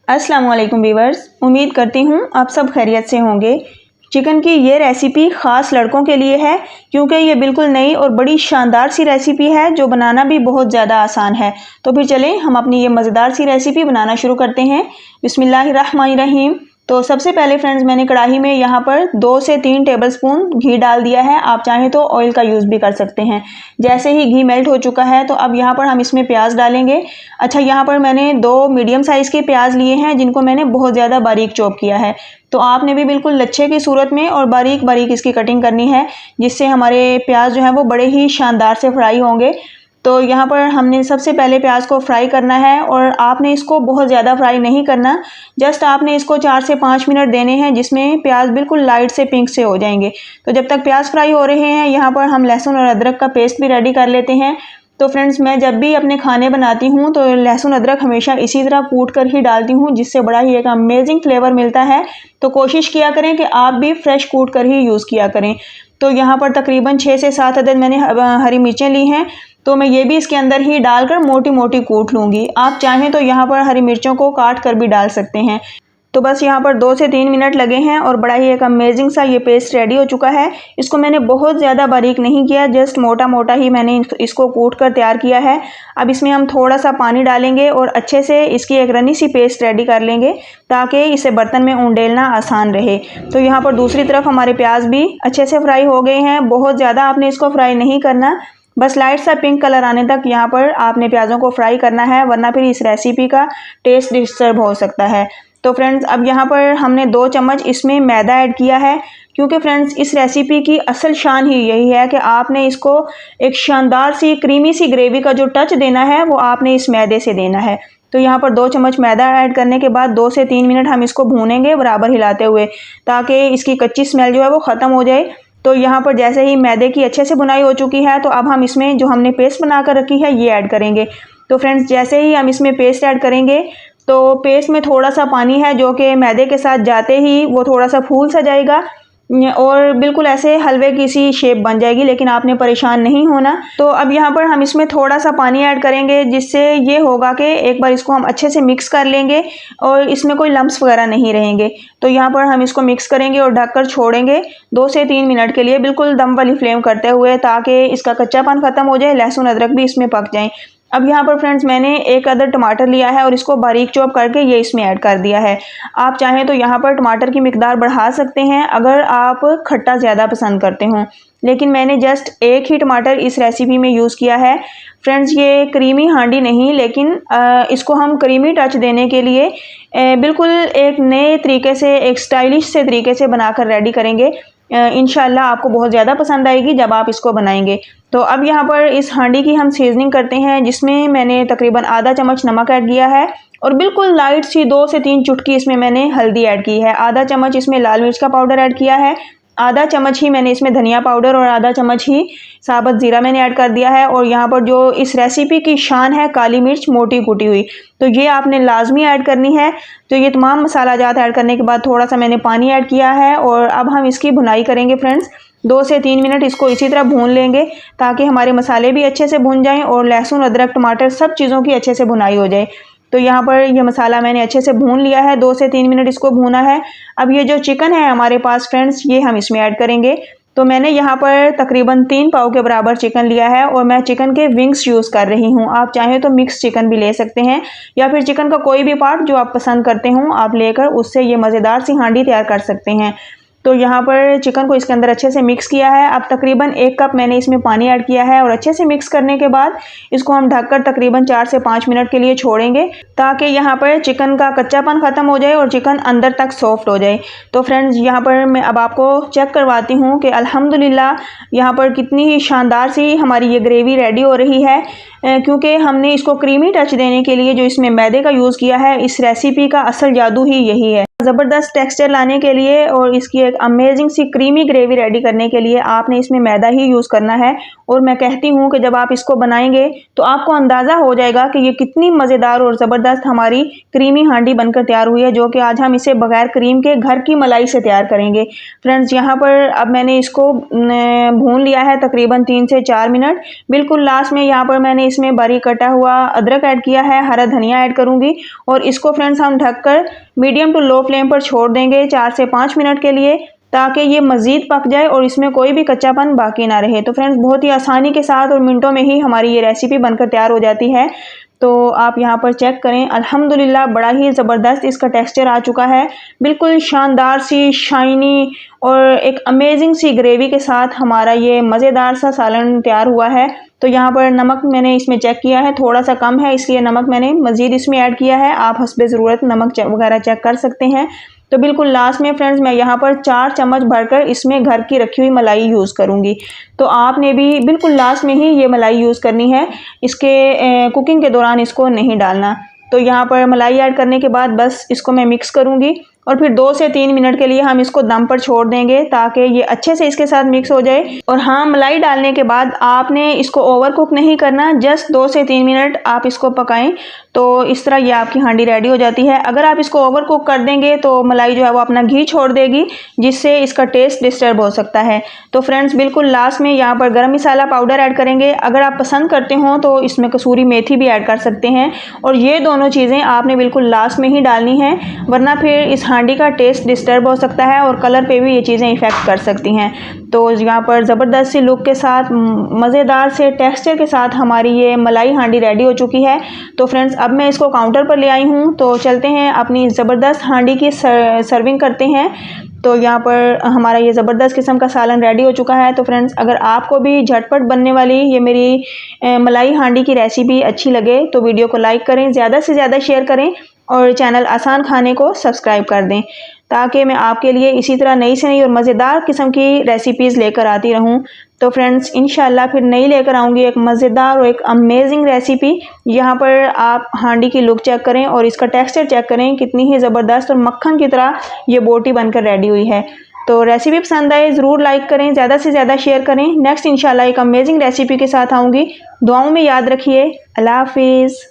अस्सलाम वालेकुम व्यूअर्स, उम्मीद करती हूँ आप सब खैरियत से होंगे। चिकन की ये रेसिपी ख़ास लड़कों के लिए है क्योंकि ये बिल्कुल नई और बड़ी शानदार सी रेसिपी है जो बनाना भी बहुत ज़्यादा आसान है। तो फिर चलें हम अपनी ये मज़ेदार सी रेसिपी बनाना शुरू करते हैं। बिस्मिल्लाहिर्रहमानिर्रहीम। तो सबसे पहले फ्रेंड्स मैंने कढ़ाई में यहाँ पर 2 से 3 टेबलस्पून घी डाल दिया है। आप चाहें तो ऑयल का यूज़ भी कर सकते हैं। जैसे ही घी मेल्ट हो चुका है तो अब यहाँ पर हम इसमें प्याज डालेंगे। अच्छा, यहाँ पर मैंने 2 मीडियम साइज़ के प्याज लिए हैं जिनको मैंने बहुत ज़्यादा बारीक चॉप किया है। तो आपने भी बिल्कुल लच्छे की सूरत में और बारीक बारीक इसकी कटिंग करनी है, जिससे हमारे प्याज जो है वो बड़े ही शानदार से फ्राई होंगे। तो यहाँ पर हमने सबसे पहले प्याज को फ्राई करना है और आपने इसको बहुत ज़्यादा फ्राई नहीं करना। जस्ट आपने इसको 4 से 5 मिनट देने हैं जिसमें प्याज बिल्कुल लाइट से पिंक से हो जाएंगे। तो जब तक प्याज फ्राई हो रहे हैं यहाँ पर हम लहसुन और अदरक का पेस्ट भी रेडी कर लेते हैं। तो फ्रेंड्स मैं जब भी अपने खाने बनाती हूँ तो लहसुन अदरक हमेशा इसी तरह कूट कर ही डालती हूँ, जिससे बड़ा ही एक अमेजिंग फ्लेवर मिलता है। तो कोशिश किया करें कि आप भी फ्रेश कूट कर ही यूज़ किया करें। तो यहाँ पर तकरीबन 6 से 7 अदद मैंने हरी मिर्चें ली हैं, तो मैं ये भी इसके अंदर ही डालकर मोटी मोटी कूट लूँगी। आप चाहें तो यहाँ पर हरी मिर्चों को काट कर भी डाल सकते हैं। तो बस यहाँ पर 2 से 3 मिनट लगे हैं और बड़ा ही एक अमेजिंग सा ये पेस्ट रेडी हो चुका है। इसको मैंने बहुत ज़्यादा बारीक नहीं किया, जस्ट मोटा मोटा ही मैंने इसको कूट कर तैयार किया है। अब इसमें हम थोड़ा सा पानी डालेंगे और अच्छे से इसकी एक रनी सी पेस्ट रेडी कर लेंगे ताकि इसे बर्तन में उंडेलना आसान रहे। तो यहाँ पर दूसरी तरफ हमारे प्याज भी अच्छे से फ्राई हो गए हैं। बहुत ज़्यादा आपने इसको फ्राई नहीं करना, बस लाइट सा पिंक कलर आने तक यहाँ पर आपने प्याज़ों को फ्राई करना है, वरना फिर इस रेसिपी का टेस्ट डिस्टर्ब हो सकता है। तो फ्रेंड्स अब यहाँ पर हमने 2 चम्मच इसमें मैदा ऐड किया है, क्योंकि फ्रेंड्स इस रेसिपी की असल शान ही यही है कि आपने इसको एक शानदार सी क्रीमी सी ग्रेवी का जो टच देना है वो आपने इस मैदे से देना है। तो यहाँ पर 2 चम्मच मैदा ऐड करने के बाद 2 से 3 मिनट हम इसको भूनेंगे बराबर हिलाते हुए, ताकि इसकी कच्ची स्मेल जो है वो ख़त्म हो जाए। तो यहाँ पर जैसे ही मैदे की अच्छे से बुनाई हो चुकी है तो अब हम इसमें जो हमने पेस्ट बना कर रखी है ये ऐड करेंगे। तो फ्रेंड्स जैसे ही हम इसमें पेस्ट ऐड करेंगे तो पेस्ट में थोड़ा सा पानी है जो कि मैदे के साथ जाते ही वो थोड़ा सा फूल सा जाएगा और बिल्कुल ऐसे हलवे की सी शेप बन जाएगी, लेकिन आपने परेशान नहीं होना। तो अब यहाँ पर हम इसमें थोड़ा सा पानी ऐड करेंगे, जिससे ये होगा कि एक बार इसको हम अच्छे से मिक्स कर लेंगे और इसमें कोई लम्स वगैरह नहीं रहेंगे। तो यहाँ पर हम इसको मिक्स करेंगे और ढककर छोड़ेंगे 2 से 3 मिनट के लिए, बिल्कुल दम वाली फ्लेम करते हुए, ताकि इसका कच्चापन ख़त्म हो जाए, लहसुन अदरक भी इसमें पक जाए। अब यहाँ पर फ्रेंड्स मैंने 1 अदद टमाटर लिया है और इसको बारीक चॉप करके ये इसमें ऐड कर दिया है। आप चाहें तो यहाँ पर टमाटर की मिकदार बढ़ा सकते हैं अगर आप खट्टा ज़्यादा पसंद करते हो, लेकिन मैंने जस्ट 1 ही टमाटर इस रेसिपी में यूज़ किया है। फ्रेंड्स ये क्रीमी हांडी नहीं, लेकिन इसको हम क्रीमी टच देने के लिए बिल्कुल एक नए तरीके से, एक स्टाइलिश से तरीके से बनाकर रेडी करेंगे। इंशाल्लाह आपको बहुत ज़्यादा पसंद आएगी जब आप इसको बनाएंगे। तो अब यहाँ पर इस हांडी की हम सीजनिंग करते हैं, जिसमें मैंने तकरीबन आधा चम्मच नमक ऐड किया है और बिल्कुल लाइट सी 2 से 3 चुटकी इसमें मैंने हल्दी ऐड की है। आधा चम्मच इसमें लाल मिर्च का पाउडर ऐड किया है। आधा चम्मच ही मैंने इसमें धनिया पाउडर और आधा चम्मच ही साबुत ज़ीरा मैंने ऐड कर दिया है। और यहाँ पर जो इस रेसिपी की शान है काली मिर्च मोटी कुटी हुई, तो ये आपने लाजमी ऐड करनी है। तो ये तमाम मसाला जात ऐड करने के बाद थोड़ा सा मैंने पानी ऐड किया है और अब हम इसकी भुनाई करेंगे फ्रेंड्स। 2 से 3 मिनट इसको इसी तरह भून लेंगे ताकि हमारे मसाले भी अच्छे से भुन जाएं और लहसुन अदरक टमाटर सब चीज़ों की अच्छे से भुनाई हो जाए। तो यहाँ पर ये मसाला मैंने अच्छे से भून लिया है, 2 से 3 मिनट इसको भूना है। अब ये जो चिकन है हमारे पास फ्रेंड्स, ये हम इसमें ऐड करेंगे। तो मैंने यहाँ पर तकरीबन 3 पाव के बराबर चिकन लिया है और मैं चिकन के विंग्स यूज़ कर रही हूँ। आप चाहें तो मिक्स चिकन भी ले सकते हैं या फिर चिकन का कोई भी पार्ट जो आप पसंद करते हो आप लेकर उससे ये मज़ेदार सी हांडी तैयार कर सकते हैं। तो यहाँ पर चिकन को इसके अंदर अच्छे से मिक्स किया है। अब तकरीबन 1 कप मैंने इसमें पानी ऐड किया है और अच्छे से मिक्स करने के बाद इसको हम ढककर तकरीबन 4 से 5 मिनट के लिए छोड़ेंगे, ताकि यहाँ पर चिकन का कच्चापन ख़त्म हो जाए और चिकन अंदर तक सॉफ्ट हो जाए। तो फ्रेंड्स यहाँ पर मैं अब आपको चेक करवाती हूँ कि अल्हम्दुलिल्लाह यहाँ पर कितनी ही शानदार सी हमारी ये ग्रेवी रेडी हो रही है, क्योंकि हमने इसको क्रीमी टच देने के लिए जो इसमें मैदे का यूज़ किया है। इस रेसिपी का असल जादू ही यही है। ज़बरदस्त टेक्सचर लाने के लिए और इसकी एक अमेजिंग सी क्रीमी ग्रेवी रेडी करने के लिए आपने इसमें मैदा ही यूज़ करना है। और मैं कहती हूँ कि जब आप इसको बनाएंगे तो आपको अंदाज़ा हो जाएगा कि ये कितनी मज़ेदार और ज़बरदस्त हमारी क्रीमी हांडी बनकर तैयार हुई है, जो कि आज हम इसे बगैर क्रीम के घर की मलाई से तैयार करेंगे। फ्रेंड्स, यहाँ पर अब मैंने इसको भून लिया है तकरीबन 3 से 4 मिनट। बिल्कुल लास्ट में यहाँ पर मैंने इसमें बारीक कटा हुआ अदरक ऐड किया है, हरा धनिया ऐड करूँगी और इसको फ्रेंड्स हम ढककर मीडियम टू लो फ्लेम पर छोड़ देंगे 4 से 5 मिनट के लिए, ताकि ये मज़ीद पक जाए और इसमें कोई भी कच्चापन बाकी ना रहे। तो फ्रेंड्स, बहुत ही आसानी के साथ और मिनटों में ही हमारी ये रेसिपी बनकर तैयार हो जाती है। तो आप यहाँ पर चेक करें, अल्हम्दुलिल्लाह बड़ा ही ज़बरदस्त इसका टेक्सचर आ चुका है। बिल्कुल शानदार सी शाइनी और एक अमेजिंग सी ग्रेवी के साथ हमारा ये मज़ेदार सा सालन तैयार हुआ है। तो यहाँ पर नमक मैंने इसमें चेक किया है, थोड़ा सा कम है, इसलिए नमक मैंने मज़ीद इसमें ऐड किया है। आप हस्बे ज़रूरत नमक वगैरह चेक कर सकते हैं। तो बिल्कुल लास्ट में फ्रेंड्स मैं यहाँ पर 4 चम्मच भरकर इसमें घर की रखी हुई मलाई यूज़ करूँगी। तो आपने भी बिल्कुल लास्ट में ही ये मलाई यूज़ करनी है, इसके कुकिंग के दौरान इसको नहीं डालना। तो यहाँ पर मलाई ऐड करने के बाद बस इसको मैं मिक्स करूँगी और फिर 2 से 3 मिनट के लिए हम इसको दम पर छोड़ देंगे ताकि ये अच्छे से इसके साथ मिक्स हो जाए। और हाँ, मलाई डालने के बाद आपने इसको ओवर कुक नहीं करना, जस्ट 2 से 3 मिनट आप इसको पकाएं। तो इस तरह ये आपकी हांडी रेडी हो जाती है। अगर आप इसको ओवर कुक कर देंगे तो मलाई जो है वो अपना घी छोड़ देगी, जिससे इसका टेस्ट डिस्टर्ब हो सकता है। तो फ्रेंड्स, बिल्कुल लास्ट में यहाँ पर गरम मसाला पाउडर ऐड करेंगे। अगर आप पसंद करते हो तो इसमें कसूरी मेथी भी ऐड कर सकते हैं और ये दोनों चीज़ें आपने बिल्कुल लास्ट में ही डालनी है, वरना फिर इस हांडी का टेस्ट डिस्टर्ब हो सकता है और कलर पे भी ये चीज़ें इफ़ेक्ट कर सकती हैं। तो यहाँ पर ज़बरदस्त सी लुक के साथ, मज़ेदार से टेक्सचर के साथ हमारी ये मलाई हांडी रेडी हो चुकी है। तो फ्रेंड्स, अब मैं इसको काउंटर पर ले आई हूँ, तो चलते हैं अपनी ज़बरदस्त हांडी की सर्विंग करते हैं। तो यहाँ पर हमारा ये ज़बरदस्त किस्म का सालन रेडी हो चुका है। तो फ्रेंड्स, अगर आपको भी झटपट बनने वाली ये मेरी मलाई हांडी की रेसिपी अच्छी लगे तो वीडियो को लाइक करें, ज़्यादा से ज़्यादा शेयर करें और चैनल आसान खाने को सब्सक्राइब कर दें, ताकि मैं आपके लिए इसी तरह नई से नई और मज़ेदार किस्म की रेसिपीज़ लेकर आती रहूं। तो फ्रेंड्स, इंशाल्लाह फिर नई लेकर आऊँगी एक मज़ेदार और एक अमेजिंग रेसिपी। यहाँ पर आप हांडी की लुक चेक करें और इसका टेक्सचर चेक करें, कितनी ही ज़बरदस्त और मक्खन की तरह ये बोटी बनकर रेडी हुई है। तो रेसिपी पसंद आए ज़रूर लाइक करें, ज़्यादा से ज़्यादा शेयर करें। नेक्स्ट इंशाल्लाह एक अमेजिंग रेसिपी के साथ आऊँगी। दुआओं में याद रखिए। अल्लाह हाफिज़।